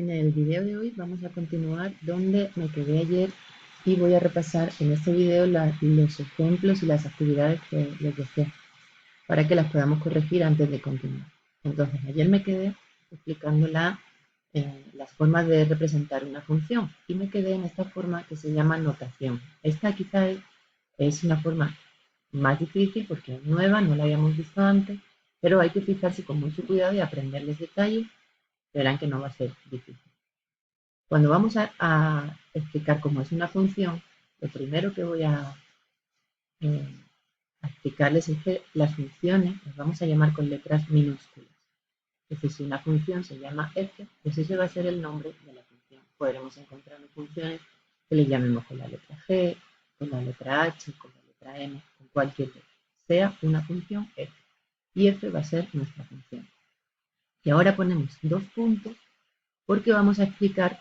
En el video de hoy vamos a continuar donde me quedé ayer y voy a repasar en este video los ejemplos y las actividades que les dejé para que las podamos corregir antes de continuar. Entonces, ayer me quedé explicando las formas de representar una función y me quedé en esta forma que se llama notación. Esta quizá es una forma más difícil porque es nueva, no la habíamos visto antes, pero hay que fijarse con mucho cuidado y aprenderles detalles. Verán que no va a ser difícil. Cuando vamos a explicar cómo es una función, lo primero que voy eh, a explicarles es que las funciones las vamos a llamar con letras minúsculas. Es decir, si una función se llama f, pues ese va a ser el nombre de la función. Podremos encontrar funciones que le llamemos con la letra g, con la letra h, con la letra m, con cualquier letra. Sea una función f. Y f va a ser nuestra función. Y ahora ponemos dos puntos porque vamos a explicar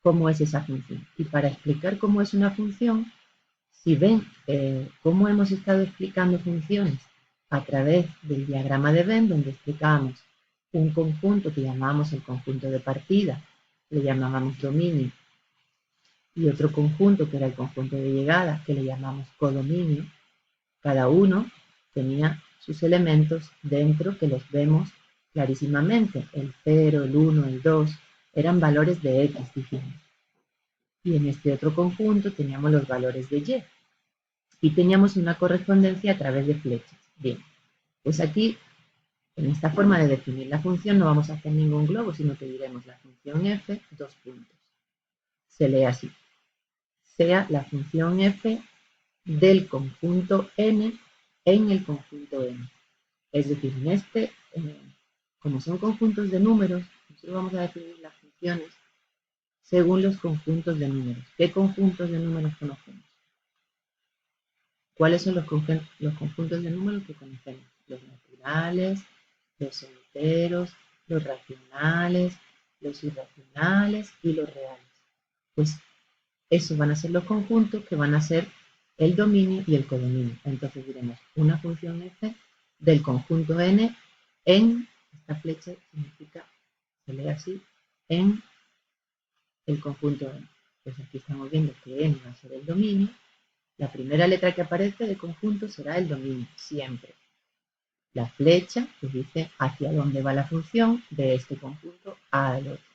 cómo es esa función. Y para explicar cómo es una función, si ven cómo hemos estado explicando funciones a través del diagrama de Venn, donde explicábamos un conjunto que llamábamos el conjunto de partida, le llamábamos dominio, y otro conjunto que era el conjunto de llegada, que le llamamos codominio, cada uno tenía sus elementos dentro que los vemos clarísimamente. El 0, el 1, el 2 eran valores de X, dijimos. Y en este otro conjunto teníamos los valores de Y. Y teníamos una correspondencia a través de flechas. Bien, pues aquí, en esta forma de definir la función, no vamos a hacer ningún globo, sino que diremos la función f, dos puntos. Se lee así. Sea la función f del conjunto n en el conjunto n. Es decir, como son conjuntos de números, nosotros vamos a definir las funciones según los conjuntos de números. ¿Qué conjuntos de números conocemos? ¿Cuáles son los conjuntos de números que conocemos? Los naturales, los enteros, los racionales, los irracionales y los reales. Pues esos van a ser los conjuntos que van a ser el dominio y el codominio. Entonces diremos una función f del conjunto n en, esta flecha significa, se lee así, en el conjunto n. Pues aquí estamos viendo que n va a ser el dominio. La primera letra que aparece de conjunto será el dominio, siempre. La flecha que dice hacia dónde va la función de este conjunto al otro.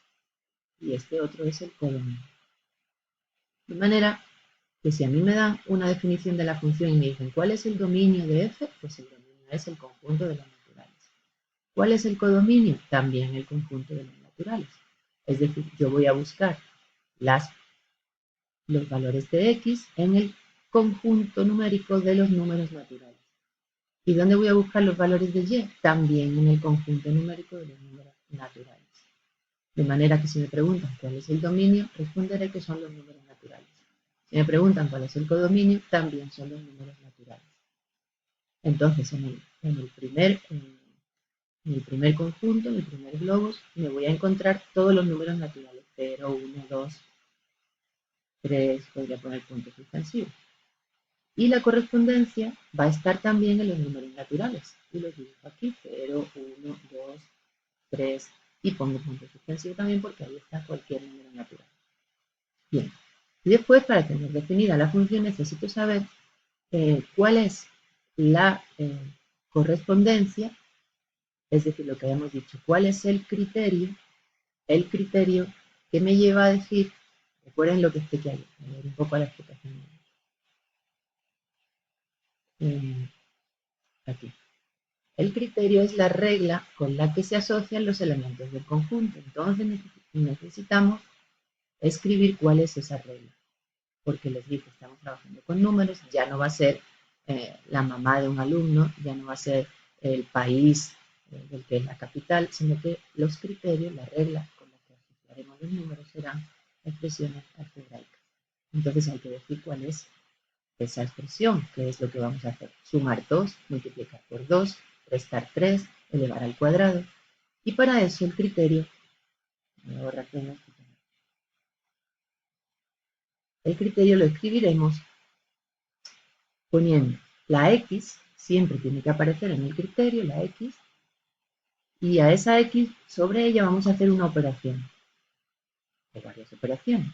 Y este otro es el codominio. De manera que si a mí me dan una definición de la función y me dicen ¿cuál es el dominio de f? Pues el dominio es el conjunto de los naturales. ¿Cuál es el codominio? También el conjunto de los naturales. Es decir, yo voy a buscar los valores de x en el conjunto numérico de los números naturales. ¿Y dónde voy a buscar los valores de y? También en el conjunto numérico de los números naturales. De manera que si me preguntan cuál es el dominio, responderé que son los números naturales. Si me preguntan cuál es el codominio, también son los números naturales. Entonces, en el primer conjunto, en el primer globus, me voy a encontrar todos los números naturales. 0, 1, 2, 3, podría poner puntos suspensivos. Y la correspondencia va a estar también en los números naturales. Y los dibujo aquí, 0, 1, 2, 3, y pongo punto suspensivo también porque ahí está cualquier número natural. Bien, y después para tener definida la función necesito saber cuál es la correspondencia, es decir, lo que habíamos dicho, cuál es el criterio que me lleva a decir, recuerden lo que expliqué ayer, voy a ver un poco la explicación. Aquí. El criterio es la regla con la que se asocian los elementos del conjunto. Entonces necesitamos escribir cuál es esa regla. Porque les dije, estamos trabajando con números, ya no va a ser la mamá de un alumno, ya no va a ser el país del que es la capital, sino que los criterios, la regla con la que asociaremos los números serán expresiones algebraicas. Entonces hay que decir cuál es esa expresión, que es lo que vamos a hacer. Sumar 2, multiplicar por 2, restar 3, elevar al cuadrado. Y para eso el criterio, el criterio lo escribiremos poniendo la X, siempre tiene que aparecer en el criterio, la X, y a esa X, sobre ella vamos a hacer una operación. o varias operaciones.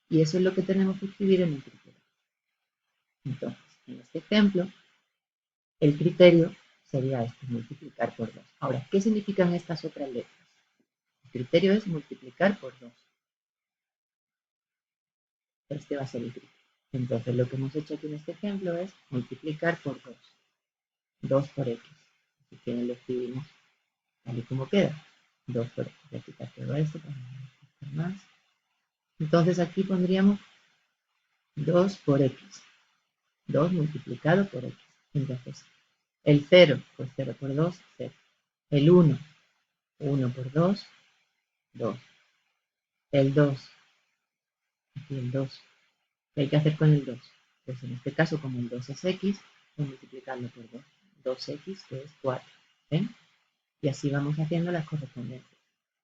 Y eso es lo que tenemos que escribir en el criterio. Entonces, en este ejemplo, el criterio sería este, multiplicar por 2. Ahora, ¿qué significan estas otras letras? El criterio es multiplicar por 2. Este va a ser el criterio. Entonces, lo que hemos hecho aquí en este ejemplo es multiplicar por 2. 2 por x. Así que lo escribimos tal y como queda. 2 por x. Voy a quitar todo esto para no más. Entonces, aquí pondríamos 2 por x. 2 multiplicado por x. Entonces, el 0, pues 0 por 2, 0. El 1, 1 por 2, 2. El 2, aquí el 2. ¿Qué hay que hacer con el 2? Pues en este caso, como el 2 es x, voy a multiplicarlo por 2. 2x, que es 4. ¿Ven? Y así vamos haciendo las correspondencias.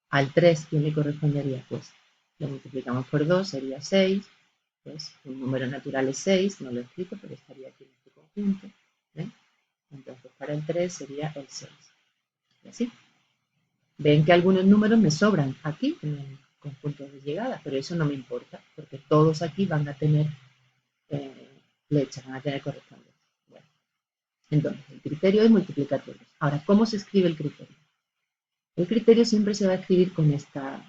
Al 3, ¿quién le correspondería? Pues lo multiplicamos por 2, sería 6. Pues un número natural es 6, no lo he escrito, pero estaría aquí en este conjunto. ¿Ven? Entonces para el 3 sería el 6. Y así. Ven que algunos números me sobran aquí en el conjunto de llegada, pero eso no me importa, porque todos aquí van a tener flecha, van a tener correspondencia. Bueno, entonces, el criterio es multiplicar por 2. Ahora, ¿cómo se escribe el criterio? El criterio siempre se va a escribir con esta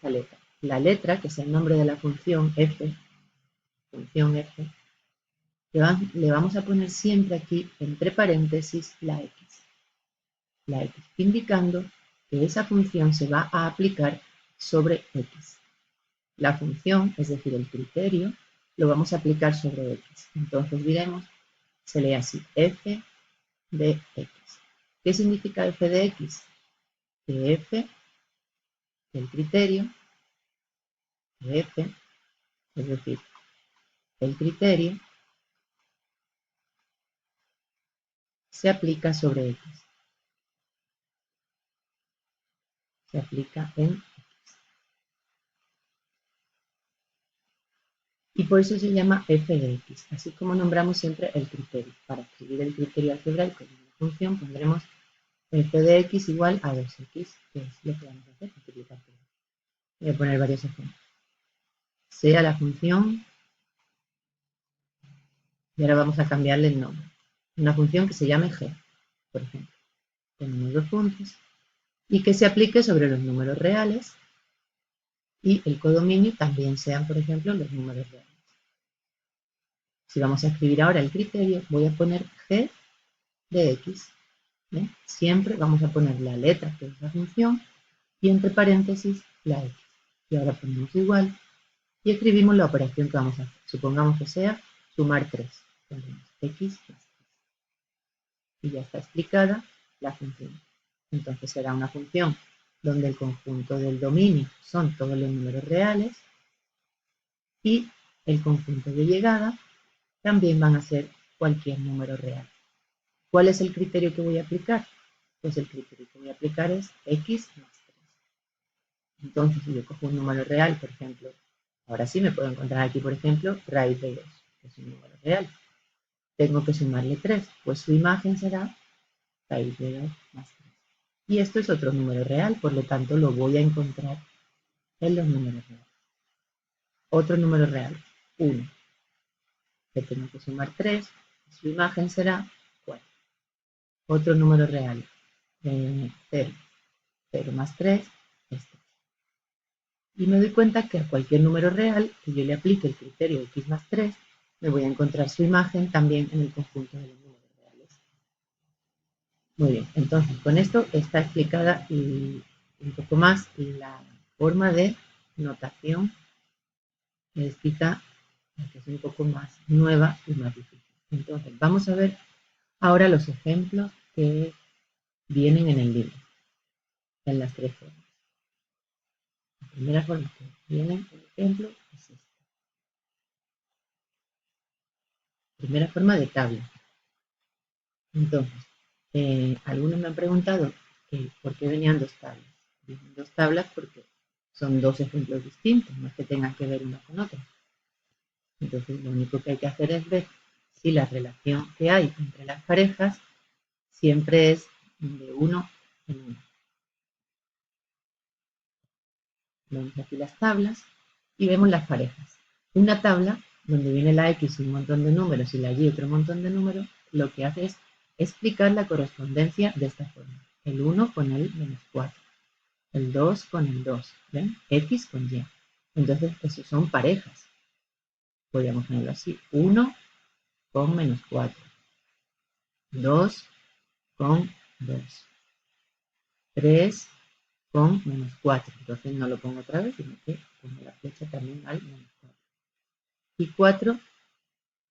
letra. La letra, que es el nombre de la función f, le vamos a poner siempre aquí, entre paréntesis, la x. La x, indicando que esa función se va a aplicar sobre x. La función, es decir, el criterio, lo vamos a aplicar sobre x. Entonces diremos, se lee así, f de x. ¿Qué significa f de x? Que f, el criterio, de f, es decir, el criterio, se aplica sobre x. Se aplica en x. Y por eso se llama f de x, así como nombramos siempre el criterio. Para escribir el criterio algebraico de una función pondremos f de x igual a 2x, que es lo que vamos a hacer, multiplicar por 2. Voy a poner varios ejemplos. Sea la función, y ahora vamos a cambiarle el nombre. Una función que se llame g, por ejemplo. Tenemos dos puntos. Y que se aplique sobre los números reales y el codominio también sean, por ejemplo, los números reales. Si vamos a escribir ahora el criterio, voy a poner g de x. ¿Ven? Siempre vamos a poner la letra que es la función y entre paréntesis la x. Y ahora ponemos igual y escribimos la operación que vamos a hacer. Supongamos que sea sumar 3. Pondremos x más 3. Y ya está explicada la función. Entonces será una función donde el conjunto del dominio son todos los números reales y el conjunto de llegada también van a ser cualquier número real. ¿Cuál es el criterio que voy a aplicar? Pues el criterio que voy a aplicar es x más 3. Entonces, si yo cojo un número real, por ejemplo, ahora sí me puedo encontrar aquí, por ejemplo, raíz de 2, que es un número real. Tengo que sumarle 3, pues su imagen será raíz de 2 más 3. Y esto es otro número real, por lo tanto lo voy a encontrar en los números reales. Otro número real, 1. Le tengo que sumar 3, su imagen será 4. Otro número real, 0. 0 más 3 es 3. Y me doy cuenta que a cualquier número real que yo le aplique el criterio de x más 3, me voy a encontrar su imagen también en el conjunto de los números reales. Muy bien, entonces con esto está explicada un poco más la forma de notación, que es quizá la que es un poco más nueva y más difícil. Entonces vamos a ver ahora los ejemplos que vienen en el libro, en las tres formas. La primera forma que viene en el ejemplo es esta. Primera forma de tabla. Entonces, algunos me han preguntado por qué venían dos tablas. Vienen dos tablas porque son dos ejemplos distintos, no es que tengan que ver una con otra. Entonces, lo único que hay que hacer es ver si la relación que hay entre las parejas siempre es de uno en uno. Vemos aquí las tablas y vemos las parejas. Una tabla donde viene la X y un montón de números y la Y otro montón de números, lo que hace es explicar la correspondencia de esta forma. El 1 con el -4, el 2 con el 2, ¿ven? X con Y. Entonces, esos son parejas. Podríamos ponerlo así, 1 con -4, 2 con 2, 3 con -4. Entonces no lo pongo otra vez, sino que pongo la flecha también al -4. Y 4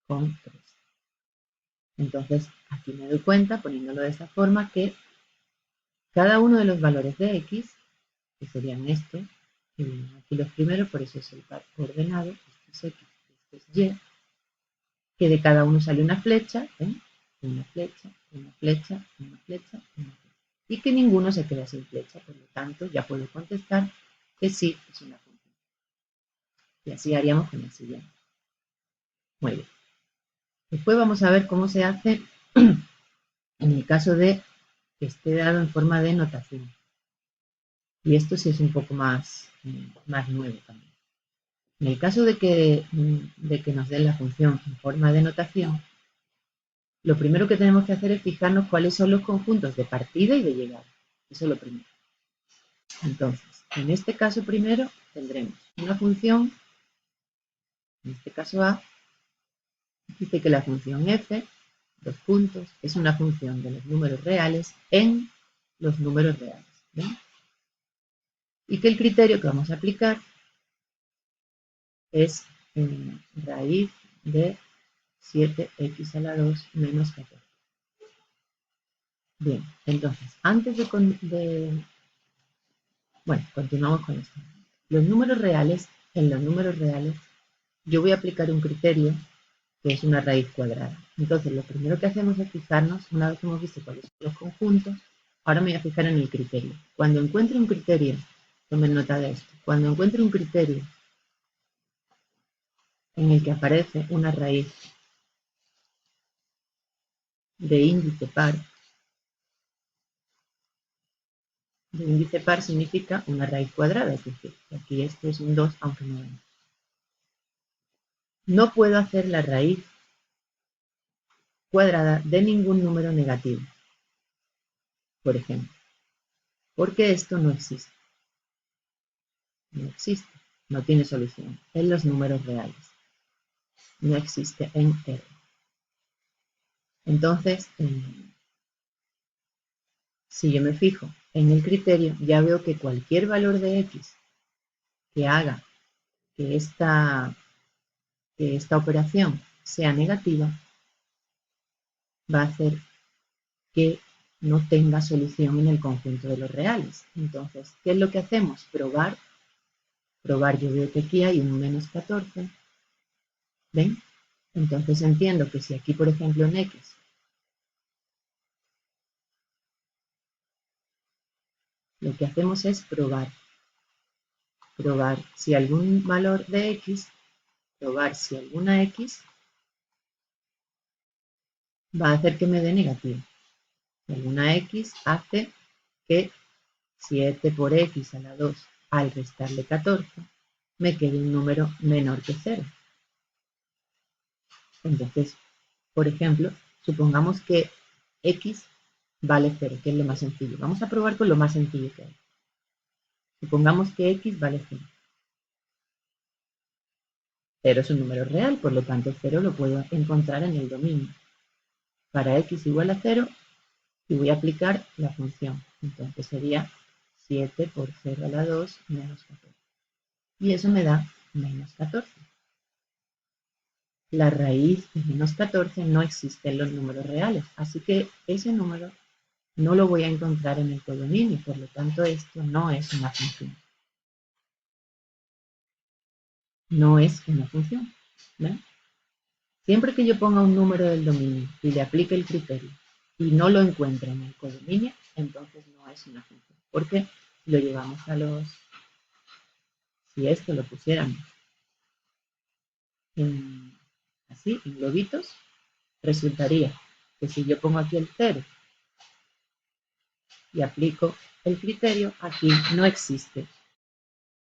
con 3. Entonces, aquí me doy cuenta, poniéndolo de esa forma, que cada uno de los valores de X, que serían estos, aquí los primeros, por eso es el par ordenado, esto es X, esto es Y, que de cada uno sale una flecha, ¿ven? Una flecha, una flecha, una flecha, una flecha. Y que ninguno se queda sin flecha, por lo tanto ya puedo contestar que sí es una función. Y así haríamos con el siguiente. Muy bien. Después vamos a ver cómo se hace en el caso de que esté dado en forma de notación. Y esto sí es un poco más nuevo también. En el caso de que nos den la función en forma de notación, lo primero que tenemos que hacer es fijarnos cuáles son los conjuntos de partida y de llegada. Eso es lo primero. Entonces, en este caso primero tendremos una función, en este caso A, dice que la función f, dos puntos, es una función de los números reales en los números reales. ¿Ven? Y que el criterio que vamos a aplicar es raíz de 7x a la 2 menos 14. Bien, entonces, antes bueno, continuamos con esto. Los números reales, en los números reales, yo voy a aplicar un criterio que es una raíz cuadrada. Entonces, lo primero que hacemos es fijarnos, una vez que hemos visto cuáles son los conjuntos, ahora me voy a fijar en el criterio. Cuando encuentre un criterio, tomen nota de esto, cuando encuentre un criterio en el que aparece una raíz de índice par significa una raíz cuadrada, es decir, aquí esto es un 2, aunque no es. No puedo hacer la raíz cuadrada de ningún número negativo, por ejemplo, porque esto no existe. No existe, no tiene solución en los números reales. No existe en R. Entonces, si yo me fijo en el criterio, ya veo que cualquier valor de X que haga que esta operación sea negativa, va a hacer que no tenga solución en el conjunto de los reales. Entonces, ¿qué es lo que hacemos? Probar. Probar, yo veo que aquí hay un menos 14. ¿Ven? Entonces entiendo que si aquí, por ejemplo, en X, lo que hacemos es probar. Probar si algún valor de X, probar si alguna X va a hacer que me dé negativo. Si alguna X hace que 7 por X a la 2 al restarle 14 me quede un número menor que 0. Entonces, por ejemplo, supongamos que X vale 0, que es lo más sencillo. Vamos a probar con lo más sencillo que hay. Supongamos que X vale 0. 0 es un número real, por lo tanto 0 lo puedo encontrar en el dominio. Para X igual a 0, y voy a aplicar la función. Entonces sería 7 por 0 a la 2 menos 14. Y eso me da menos 14. La raíz de menos 14 no existe en los números reales, así que ese número no lo voy a encontrar en el codominio, por lo tanto esto no es una función. No es una función. ¿Ven? Siempre que yo ponga un número del dominio y le aplique el criterio y no lo encuentre en el codominio, entonces no es una función. Porque lo llevamos a los... Si esto lo pusiéramos así, en globitos, resultaría que si yo pongo aquí el 0 y aplico el criterio, aquí no existe